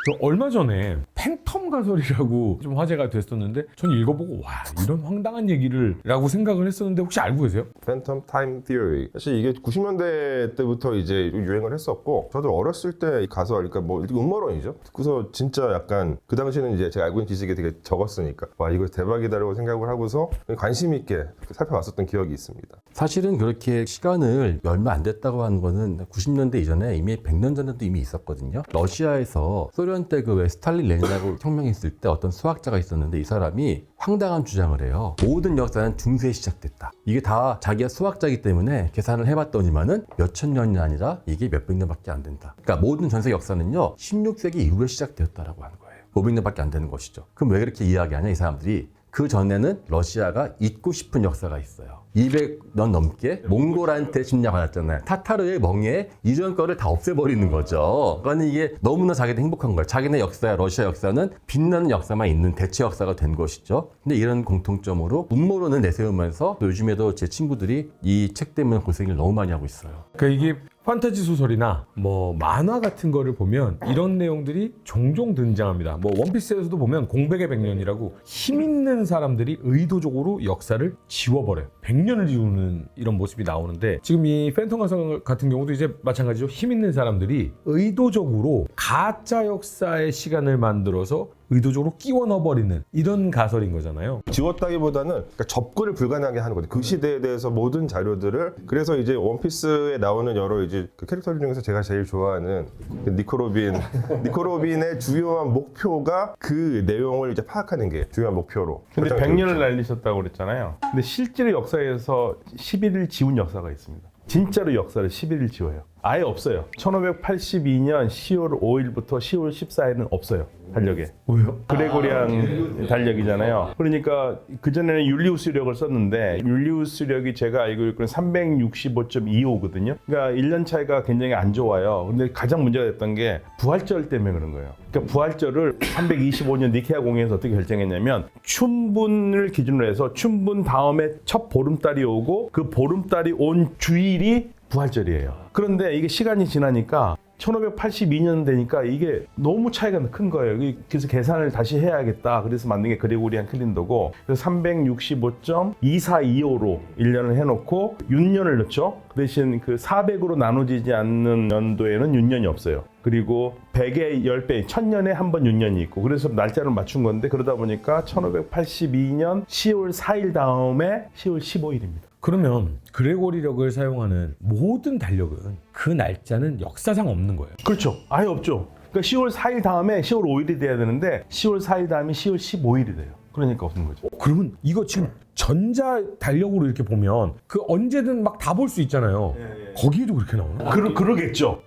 저 얼마 전에 팬텀 가설이라고 좀 화제가 됐었는데 전 읽어보고 와 이런 황당한 얘기를 라고 생각을 했었는데 혹시 알고 계세요? 팬텀 타임 티어리. 사실 이게 90년대 때부터 이제 유행을 했었고 저도 어렸을 때 가설, 그러니까 뭐 음모론이죠. 그래서 진짜 약간 그 당시에는 이제 제가 알고 있는 지식이 되게 적었으니까 와 이거 대박이다라고 생각을 하고서 관심 있게 살펴봤었던 기억이 있습니다. 사실은 그렇게 시간을 얼마 안 됐다고 하는 거는 90년대 이전에 이미 100년 전에도 이미 있었거든요. 러시아에서 소련 때 그 왜 스탈린 레닌하고 혁명했을 때 어떤 수학자가 있었는데 이 사람이 황당한 주장을 해요. 모든 역사는 중세에 시작됐다. 이게 다 자기가 수학자이기 때문에 계산을 해봤더니만은 몇천 년이 아니라 이게 몇백 년밖에 안 된다. 그러니까 모든 전세 역사는요 16세기 이후에 시작되었다라고 하는 거예요. 500년밖에 안 되는 것이죠. 그럼 왜 그렇게 이야기하냐 이 사람들이. 그 전에는 러시아가 잊고 싶은 역사가 있어요. 200년 넘게 몽골한테 침략받았잖아요. 타타르의 멍에 이전 거를 다 없애버리는 거죠. 그러니까 이게 너무나 자기도 행복한 거예요. 자기네 역사, 러시아 역사는 빛나는 역사만 있는 대체 역사가 된 것이죠. 근데 이런 공통점으로 음모론을 내세우면서 요즘에도 제 친구들이 이 책 때문에 고생을 너무 많이 하고 있어요. 그러니까 이게 판타지 소설이나 뭐 만화 같은 거를 보면 이런 내용들이 종종 등장합니다. 뭐 원피스에서도 보면 공백의 100년이라고 힘 있는 사람들이 의도적으로 역사를 지워버려요. 100년을 지우는 이런 모습이 나오는데 지금 이 팬텀 가설 같은 경우도 이제 마찬가지로 힘 있는 사람들이 의도적으로 가짜 역사의 시간을 만들어서 의도적으로 끼워 넣어버리는 이런 가설인 거잖아요. 지웠다기보다는 그러니까 접근을 불가능하게 하는 거죠. 그 시대에 대해서 모든 자료들을. 그래서 이제 원피스에 나오는 여러 이제 그 캐릭터들 중에서 제가 제일 좋아하는 그 니코로빈의 주요한 목표가 그 내용을 이제 파악하는 게 중요한 목표로. 근데 100년을 날리셨다고 그랬잖아요. 근데 실제로 역사에서 11일 지운 역사가 있습니다. 진짜로 역사를 11일 지워요. 아예 없어요. 1582년 10월 5일부터 10월 14일은 없어요. 달력에. 왜요? 그레고리안 달력이잖아요. 그러니까 그전에는 율리우스력을 썼는데 율리우스력이 제가 알고 있기로는 365.25거든요. 그러니까 1년 차이가 굉장히 안 좋아요. 근데 가장 문제가 됐던 게 부활절 때문에 그런 거예요. 그러니까 부활절을 325년 니케아 공회에서 어떻게 결정했냐면 춘분을 기준으로 해서 춘분 다음에 첫 보름달이 오고 그 보름달이 온 주일이 부활절이에요. 그런데 이게 시간이 지나니까 1582년 되니까 이게 너무 차이가 큰 거예요. 그래서 계산을 다시 해야겠다. 그래서 만든 게 그레고리안 캘린더고, 그래서 365.2425로 1년을 해놓고 윤년을 넣죠. 그 대신 그 400으로 나눠지지 않는 연도에는 윤년이 없어요. 그리고 100의 10배, 1000년에 한 번 윤년이 있고, 그래서 날짜를 맞춘 건데 그러다 보니까 1582년 10월 4일 다음에 10월 15일입니다. 그러면 그레고리력을 사용하는 모든 달력은 그 날짜는 역사상 없는 거예요. 그렇죠. 아예 없죠. 그러니까 10월 4일 다음에 10월 5일이 돼야 되는데 10월 4일 다음에 10월 15일이 돼요. 그러니까 없는 거죠. 그러면 이거 지금 전자 달력으로 이렇게 보면 그 언제든 막 다 볼 수 있잖아요. 거기에도 그렇게 나오나? 그러겠죠.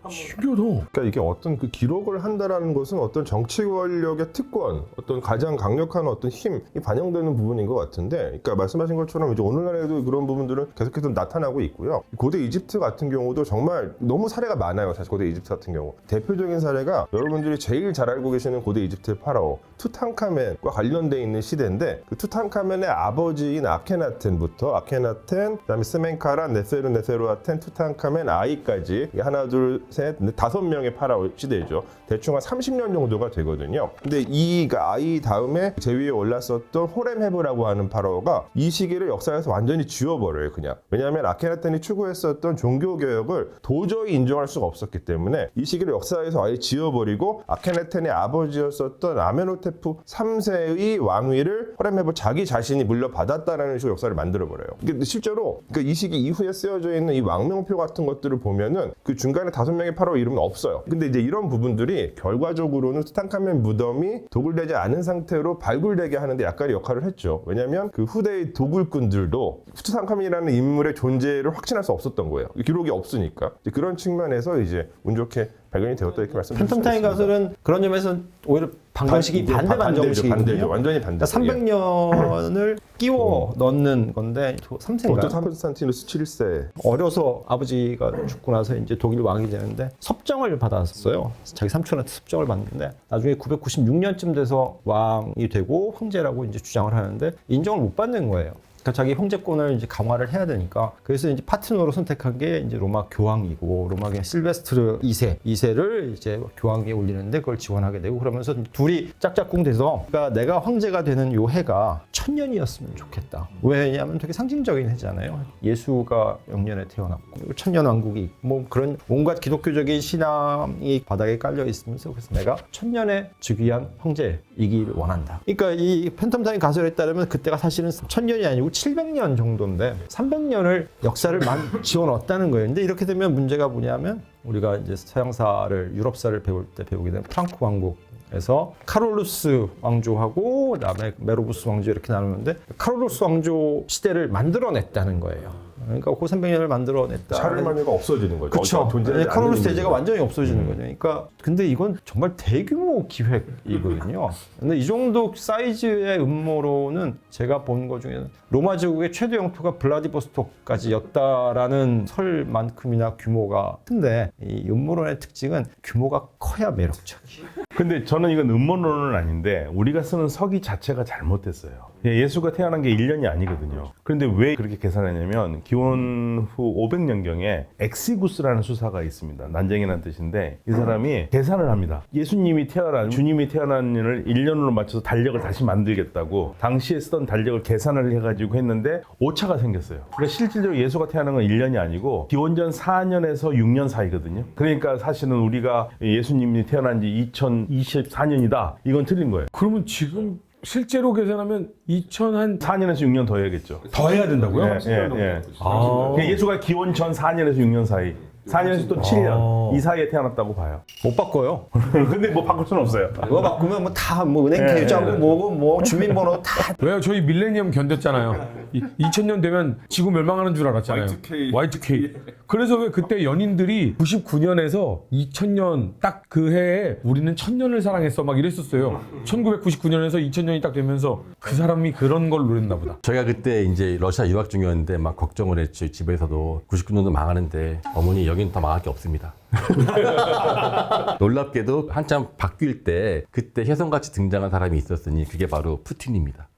신기하다. 그러니까 이게 어떤 그 기록을 한다라는 것은 어떤 정치 권력의 특권, 어떤 가장 강력한 어떤 힘이 반영되는 부분인 것 같은데, 그러니까 말씀하신 것처럼 이제 오늘날에도 그런 부분들은 계속해서 나타나고 있고요. 고대 이집트 같은 경우도 정말 너무 사례가 많아요. 사실 고대 이집트 같은 경우 대표적인 사례가 여러분들이 제일 잘 알고 계시는 고대 이집트의 파라오 투탕카멘과 관련돼 있는 시대인데, 그 투탕카멘의 아버지인 아케나텐부터 아케나텐, 그다음에 스멘카라, 네페르네페르아텐, 투탕카멘 아이까지 하나 둘 셋, 5명의 파라오 시대죠. 대충 한 30년 정도가 되거든요. 근데 이 아이 다음에 제위에 올랐었던 호렘헤브라고 하는 파라오가 이 시기를 역사에서 완전히 지워버려요, 그냥. 왜냐하면 아케나텐이 추구했었던 종교개혁을 도저히 인정할 수가 없었기 때문에 이 시기를 역사에서 아예 지워버리고 아케나텐의 아버지였었던 아메노테프 3세의 왕위를 호렘헤브 자기 자신이 물려받았다라는 식으로 역사를 만들어버려요. 근데 실제로 그러니까 이 시기 이후에 쓰여져 있는 이 왕명표 같은 것들을 보면은 그 중간에 5명의 파라오 이름은 없어요. 근데 이제 이런 부분들이 결과적으로는 투탕카멘 무덤이 도굴되지 않은 상태로 발굴되게 하는데 약간의 역할을 했죠. 왜냐하면 그 후대의 도굴꾼들도 투탕카멘이라는 인물의 존재를 확신할 수 없었던 거예요. 기록이 없으니까. 그런 측면에서 이제 운 좋게 발견이 되었다 이렇게 말씀드릴 수 팬텀 타임 있습니다. 가설은 그런 점에서 오히려 방정식이 반대 방정식이거든요. 반대죠. 완전히 반대. 300년을 끼워 넣는 건데 3세인가요? 오토 콘스탄티누스 7세. 어려서 아버지가 죽고 나서 이제 독일 왕이 되는데 섭정을 받았어요. 자기 삼촌한테 섭정을 받는데 나중에 996년쯤 돼서 왕이 되고 황제라고 이제 주장을 하는데 인정을 못 받는 거예요. 그러니까 자기 형제권을 이제 강화를 해야 되니까 그래서 이제 파트너로 선택한 게 이제 로마 교황이고 로마 교황 실베스트르 2세를 이제 교황에 올리는데 그걸 지원하게 되고 그러면서 둘이 짝짝꿍 돼서 그러니까 내가 황제가 되는 요 해가 1000년이었으면 좋겠다. 왜냐하면 되게 상징적인 해잖아요. 예수가 영년에 태어났고 천년왕국이 있고 뭐 그런 온갖 기독교적인 신앙이 바닥에 깔려 있으면서 그래서 내가 1000년에 즉위한 황제이기를 원한다. 그러니까 이 팬텀타임 가설에 따르면 그때가 사실은 1000년이 아니고 700년 정도인데 300년을 역사를 지어넣었다는 거예요. 근데 이렇게 되면 문제가 뭐냐면 우리가 이제 서양사를 유럽사를 배울 때 배우게 된 프랑크 왕국에서 카롤루스 왕조하고 그다음에 메로부스 왕조 이렇게 나누는데 카롤루스 왕조 시대를 만들어냈다는 거예요. 그러니까 그 300년을 만들어냈다. 샤를마니가 없어지는 거죠. 그렇죠. 존재하지 카롤루스 않는 대제가 거죠. 완전히 없어지는 거죠. 그러니까 근데 이건 정말 대규모 기획이거든요. 근데 이 정도 사이즈의 음모론은 제가 본 것 중에는 로마 제국의 최대 영토가 블라디보스토크까지였다라는 설만큼이나 규모가 큰데 이 음모론의 특징은 규모가 커야 매력적이에요. 근데 저는 이건 음모론은 아닌데 우리가 쓰는 서기 자체가 잘못됐어요. 예수가 태어난 게 1년이 아니거든요. 그런데 왜 그렇게 계산하냐면 기원 후 500년경에 엑시구스라는 수사가 있습니다. 난쟁이라는 뜻인데 이 사람이 계산을 합니다. 예수님이 주님이 태어난 일을 1년으로 맞춰서 달력을 다시 만들겠다고 당시에 쓰던 달력을 계산을 해가지고 했는데 오차가 생겼어요. 그러니까 실질적으로 예수가 태어난 건 1년이 아니고 기원전 4년에서 6년 사이거든요. 그러니까 사실은 우리가 예수님이 태어난 지 2024년이다. 이건 틀린 거예요. 그러면 지금 실제로 계산하면 4년에서 6년 더 해야겠죠. 더 해야 된다고요? 예. 아. 예수가 기원 전 4년에서 6년 사이. 4년에서 또 7년 이 사이에 태어났다고 봐요. 못 바꿔요. 근데 뭐 바꿀 수는 없어요. 그거 바꾸면 뭐 다 뭐 은행 계좌고 뭐고 뭐 주민번호 다 왜요? 저희 밀레니엄 견뎠잖아요. 2000년 되면 지구 멸망하는 줄 알았잖아요. Y2K. 그래서 왜 그때 연인들이 99년에서 2000년 딱 그 해에 우리는 1000년을 사랑했어 막 이랬었어요. 1999년에서 2000년이 딱 되면서 그 사람이 그런 걸 노렸나 보다. 저희가 그때 이제 러시아 유학 중이었는데 막 걱정을 했죠. 집에서도 99년도 망하는데 어머니 여기는 더 망할 게 없습니다. 놀랍게도 한참 바뀔 때 그때 혜성같이 등장한 사람이 있었으니 그게 바로 푸틴입니다.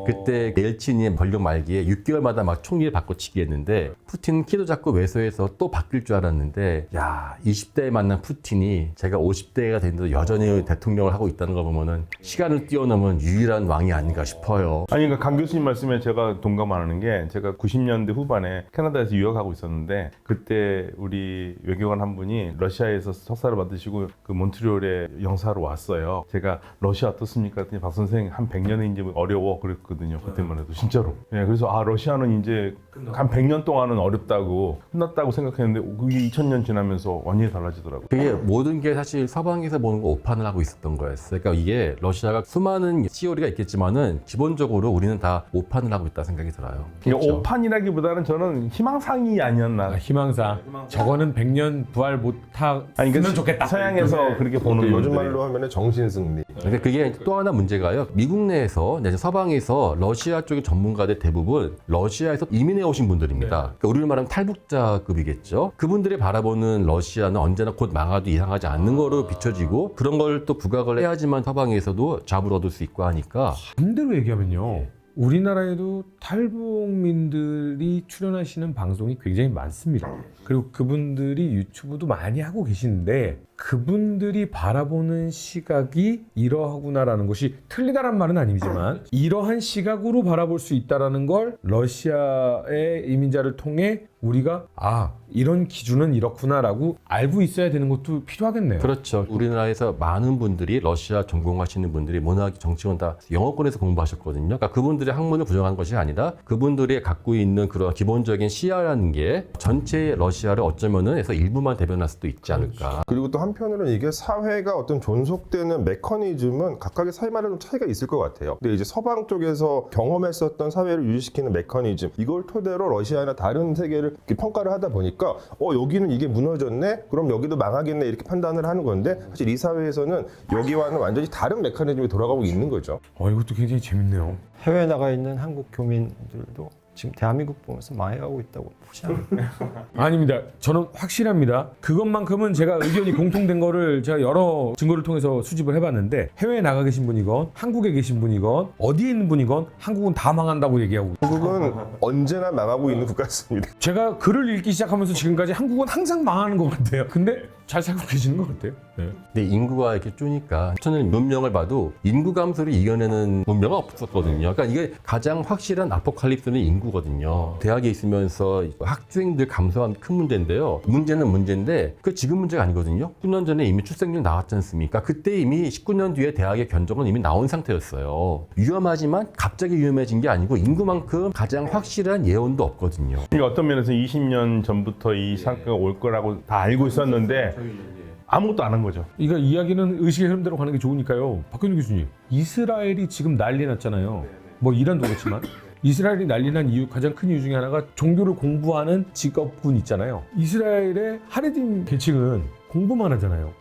그때 옐친이 권력 말기에 6개월마다 막 총리를 바꿔치기 했는데 푸틴 키도 작고 왜소해서 또 바뀔 줄 알았는데 야 20대에 만난 푸틴이 제가 50대가 됐는데도 여전히 대통령을 하고 있다는 거 보면은 시간을 뛰어넘은 유일한 왕이 아닌가 싶어요. 아니 그러니까 강 교수님 말씀에 제가 동감하는 게 제가 90년대 후반에 캐나다에서 유학하고 있었는데 그때 우리 외교관 한 분이 러시아에서 석사를 받으시고 그 몬트리올에 영사로 왔어요. 제가 러시아 어떻습니까? 했더니 박 선생 한 100년은 이제 어려워 그랬거든요. 그때만 해도 진짜로. 예, 그래서 러시아는 이제 한 100년 동안은 어렵다고 끝났다고 생각했는데 그게 2000년 지나면서 완전히 달라지더라고요. 그게 모든 게 사실 서방에서 보는 거 오판을 하고 있었던 거였어요. 그러니까 이게 러시아가 수많은 시오리가 있겠지만은 기본적으로 우리는 다 오판을 하고 있다 생각이 들어요. 그러니까 오판이라기보다는 저는 희망상이 아니었나. 희망사. 저거는 100년 부활 못하면 아니 그러니까 좋겠다. 서양에서 그렇게 보는 요즘 분들이. 말로 하면 정신승리. 근데 그게 또 하나 문제가요. 미국 내에서 내지 서방에서 러시아 쪽의 전문가들 대부분 러시아에서 이민해 오신 분들입니다. 그러니까 우리로 말하면 탈북자급이겠죠. 그분들이 바라보는 러시아는 언제나 곧 망하도 이상하지 않는 거로 비춰지고 그런 걸 또 부각을 해야지만 서방에서도 잡을 얻을 수 있고 하니까 반대로 얘기하면요. 우리나라에도 탈북민들이 출연하시는 방송이 굉장히 많습니다. 그리고 그분들이 유튜브도 많이 하고 계시는데 그분들이 바라보는 시각이 이러하구나라는 것이 틀리다란 말은 아니지만 이러한 시각으로 바라볼 수 있다는 걸 러시아의 이민자를 통해 우리가 이런 기준은 이렇구나라고 알고 있어야 되는 것도 필요하겠네요. 그렇죠. 우리나라에서 많은 분들이 러시아 전공하시는 분들이 문학, 정치원 다 영어권에서 공부하셨거든요. 그러니까 그분들의 학문을 부정한 것이 아니라 그분들이 갖고 있는 그런 기본적인 시야라는 게 전체 러시아를 어쩌면은 해서 일부만 대변할 수도 있지 않을까. 그리고 또 한편으로는 이게 사회가 어떤 존속되는 메커니즘은 각각의 사회마다 좀 차이가 있을 것 같아요. 근데 이제 서방 쪽에서 경험했었던 사회를 유지시키는 메커니즘 이걸 토대로 러시아나 다른 세계를 이렇게 평가를 하다 보니까 여기는 이게 무너졌네? 그럼 여기도 망하겠네? 이렇게 판단을 하는 건데 사실 이 사회에서는 여기와는 완전히 다른 메커니즘이 돌아가고 있는 거죠. 이것도 굉장히 재밌네요. 해외에 나가 있는 한국 교민들도 지금 대한민국 보면서 망해가고 있다고 보지 않아요. 아닙니다. 저는 확실합니다. 그것만큼은 제가 의견이 공통된 거를 제가 여러 증거를 통해서 수집을 해봤는데 해외에 나가 계신 분이건 한국에 계신 분이건 어디에 있는 분이건 한국은 다 망한다고 얘기하고 한국은 언제나 망하고 있는 국가였습니다. 제가 글을 읽기 시작하면서 지금까지 한국은 항상 망하는 것 같아요. 근데 잘 살고 계시는 것 같아요. 네. 근데 인구가 이렇게 쪼니까 저는 문명을 봐도 인구 감소를 이겨내는 문명은 없었거든요. 그러니까 이게 가장 확실한 아포칼립스는 인구거든요. 대학에 있으면서 학생들 감소한 큰 문제인데요. 문제는 문제인데 그 지금 문제가 아니거든요. 9년 전에 이미 출생률 나왔지 않습니까? 그때 이미 19년 뒤에 대학의 견적은 이미 나온 상태였어요. 위험하지만 갑자기 위험해진 게 아니고 인구만큼 가장 확실한 예언도 없거든요. 그러니까 어떤 면에서 20년 전부터 이 상태가 올 거라고 다 알고 있었는데 아무것도 안 한 거죠. 이거 이야기는 의식의 흐름대로 가는 게 좋으니까요. 박근우 교수님, 이스라엘이 지금 난리 났잖아요. 뭐 이란도 그렇지만 이스라엘이 난리 난 이유 가장 큰 이유 중에 하나가 종교를 공부하는 직업군 있잖아요. 이스라엘의 하레딘 계층은 공부만 하잖아요.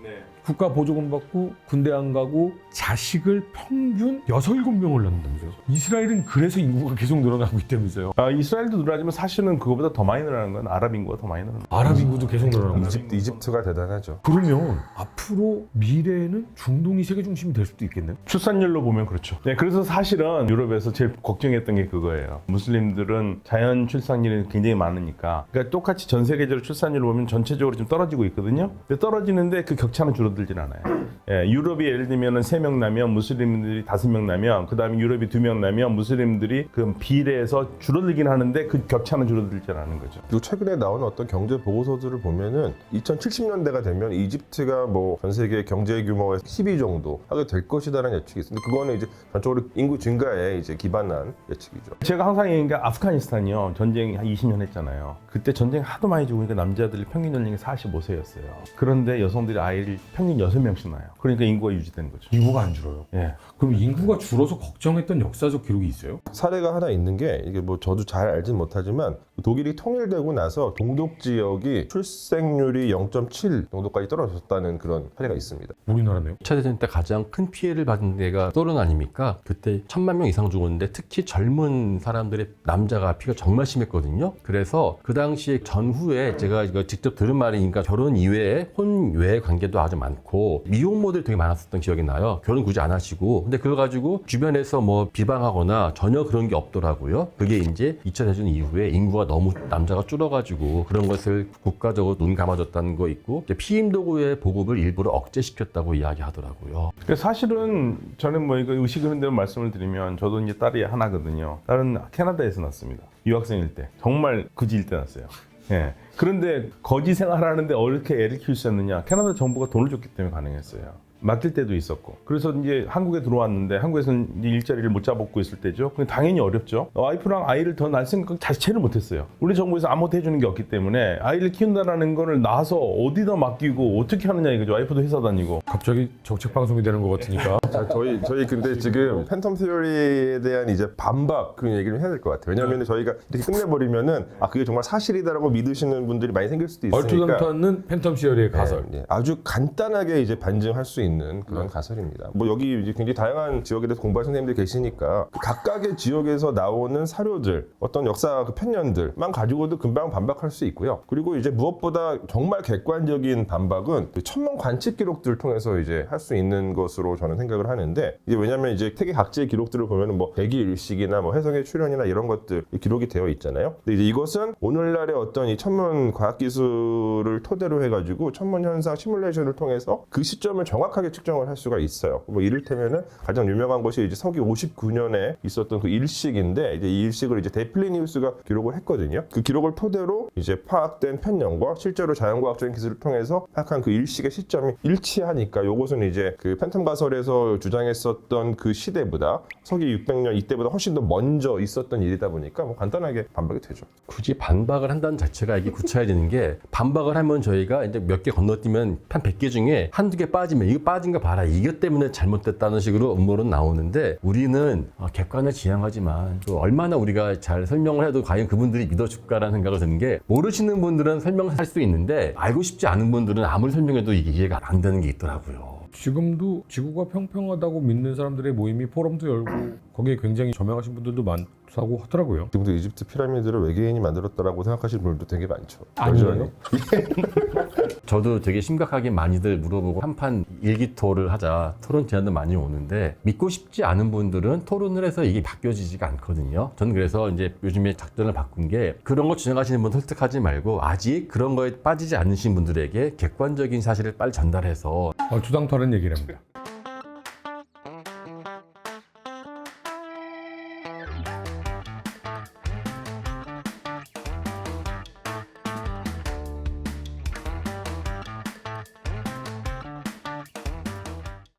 국가 보조금 받고 군대 안 가고 자식을 평균 6, 7명을 낳는다면서요. 이스라엘은 그래서 인구가 계속 늘어나고 있다면서요. 이스라엘도 늘어나지만 사실은 그거보다 더 많이 늘어나는 건 아랍 인구가 더 많이 늘어나는 거예요. 아랍 인구도 계속 늘어나고 있어요. 이집트가 대단하죠. 그러면 앞으로 미래에는 중동이 세계 중심이 될 수도 있겠네요. 출산율로 보면 그렇죠. 네, 그래서 사실은 유럽에서 제일 걱정했던 게 그거예요. 무슬림들은 자연 출산율이 굉장히 많으니까. 그러니까 똑같이 전 세계적으로 출산율을 보면 전체적으로 좀 떨어지고 있거든요. 근데 떨어지는데 그 격차는 줄어들진 않아요. 예, 유럽이 예를 들면 3명 나면 무슬림들이 5명 나면 그 다음에 유럽이 2명 나면 무슬림들이 그 비례해서 줄어들긴 하는데 그 격차는 줄어들진 않은 거죠. 그리고 최근에 나온 어떤 경제 보고서들을 보면은 2070년대가 되면 이집트가 뭐 전 세계 경제 규모의 10위 정도 하게 될 것이다라는 예측이 있습니다. 그거는 이제 전적으로 인구 증가에 이제 기반한 예측이죠. 제가 항상 얘기한 게 아프가니스탄이요. 전쟁 한 20년 했잖아요. 그때 전쟁 하도 많이 죽으니까 남자들이 평균 연령이 45세였어요. 그런데 여성들이 아이를 평균 6명씩 낳아요. 그러니까 인구가 유지되는 거죠. 인구가 안 줄어요. 예. 그럼 인구가 줄어서 걱정했던 역사적 기록이 있어요? 사례가 하나 있는 게 이게 뭐 저도 잘 알진 못하지만 독일이 통일되고 나서 동독 지역이 출생률이 0.7 정도까지 떨어졌다는 그런 사례가 있습니다. 우리나라네요. 2차 대전 때 가장 큰 피해를 받은 데가 소련 아닙니까? 그때 1000만 명 이상 죽었는데 특히 젊은 사람들의 남자가 피가 정말 심했거든요. 그래서 그 당시에 전후에 제가 이거 직접 들은 말이니까 결혼 이외에 혼 외 관계도 아주 많고 미혼모들이 되게 많았었던 기억이 나요. 결혼 굳이 안 하시고. 근데 그거 가지고 주변에서 뭐 비방하거나 전혀 그런 게 없더라고요. 그게 이제 2차 대전 이후에 인구가 너무 남자가 줄어가지고 그런 것을 국가적으로 눈 감아줬다는 거 있고 피임 도구의 보급을 일부러 억제시켰다고 이야기하더라고요. 사실은 저는 뭐 이거 의식을 흔들어 말씀을 드리면 저도 이제 딸이 하나거든요. 딸은 캐나다에서 났습니다. 유학생일 때. 정말 그지일 때 났어요. 예. 그런데 거지 생활하는데 어떻게 애를 키울 수 있느냐? 캐나다 정부가 돈을 줬기 때문에 가능했어요. 맡길 때도 있었고. 그래서 이제 한국에 들어왔는데 한국에서는 이제 일자리를 못 잡고 있을 때죠. 근데 당연히 어렵죠. 와이프랑 아이를 더 낳을 생각 자체를 못했어요. 우리 정부에서 아무것도 해주는 게 없기 때문에 아이를 키운다라는 거를 낳아서 어디다 맡기고 어떻게 하느냐 이거죠. 와이프도 회사 다니고. 갑자기 정책 방송이 되는 것 같으니까. 자, 저희 근데 지금 팬텀 시어리에 대한 이제 반박 그런 얘기를 해야 될 것 같아요. 왜냐하면 저희가 이렇게 끝내버리면은 그게 정말 사실이다라고 믿으시는 분들이 많이 생길 수도 있으니까. 얼토당토 않는 팬텀 시어리의 가설. 네, 아주 간단하게 이제 반증할 수 있는 그런 가설입니다. 뭐 여기 이제 굉장히 다양한 지역에 대해서 공부하시는 선생님들이 계시니까 그 각각의 지역에서 나오는 사료들, 어떤 역사 그 편년들만 가지고도 금방 반박할 수 있고요. 그리고 이제 무엇보다 정말 객관적인 반박은 그 천문 관측 기록들을 통해서 이제 할 수 있는 것으로 저는 생각을 하는데 이게 왜냐하면 이제 세계 각지의 기록들을 보면은 뭐 대기 일식이나 뭐 해성의 출현이나 이런 것들 기록이 되어 있잖아요. 근데 이제 이것은 오늘날의 어떤 이 천문 과학 기술을 토대로 해가지고 천문 현상 시뮬레이션을 통해서 그 시점을 정확하게 측정을 할 수가 있어요. 뭐 이를테면은 가장 유명한 것이 이제 서기 59년에 있었던 그 일식인데 이제 이 일식을 이제 데플리니우스가 기록을 했거든요. 그 기록을 토대로 이제 파악된 편년과 실제로 자연과학적인 기술을 통해서 파악한 그 일식의 시점이 일치하니까 요것은 이제 그 팬텀 가설에서 주장했었던 그 시대보다 서기 600년 이때보다 훨씬 더 먼저 있었던 일이다 보니까 뭐 간단하게 반박이 되죠. 굳이 반박을 한다는 자체가 이게 구차해지는 게 반박을 하면 저희가 이제 몇 개 건너뛰면 한 100개 중에 한두 개 빠지면 이거 빠진 거 봐라. 이것 때문에 잘못됐다는 식으로 음모론 나오는데 우리는 객관을 지향하지만 또 얼마나 우리가 잘 설명을 해도 과연 그분들이 믿어줄까라는 생각을 드는 게 모르시는 분들은 설명할 수 있는데 알고 싶지 않은 분들은 아무리 설명해도 이게 이해가 안 되는 게 있더라고요. 지금도 지구가 평평하다고 믿는 사람들의 모임이 포럼도 열고 거기에 굉장히 저명하신 분들도 많다고 하더라고요. 지금도 이집트 피라미드를 외계인이 만들었다라고 생각하시는 분들도 되게 많죠. 아니에요? 저도 되게 심각하게 많이들 물어보고 한판 일기토를 하자 토론 제안도 많이 오는데 믿고 싶지 않은 분들은 토론을 해서 이게 바뀌어지지가 않거든요. 저는 그래서 이제 요즘에 작전을 바꾼 게 그런 거 주장하시는 분 설득하지 말고 아직 그런 거에 빠지지 않으신 분들에게 객관적인 사실을 빨리 전달해서 주당토론 얘기를 합니다.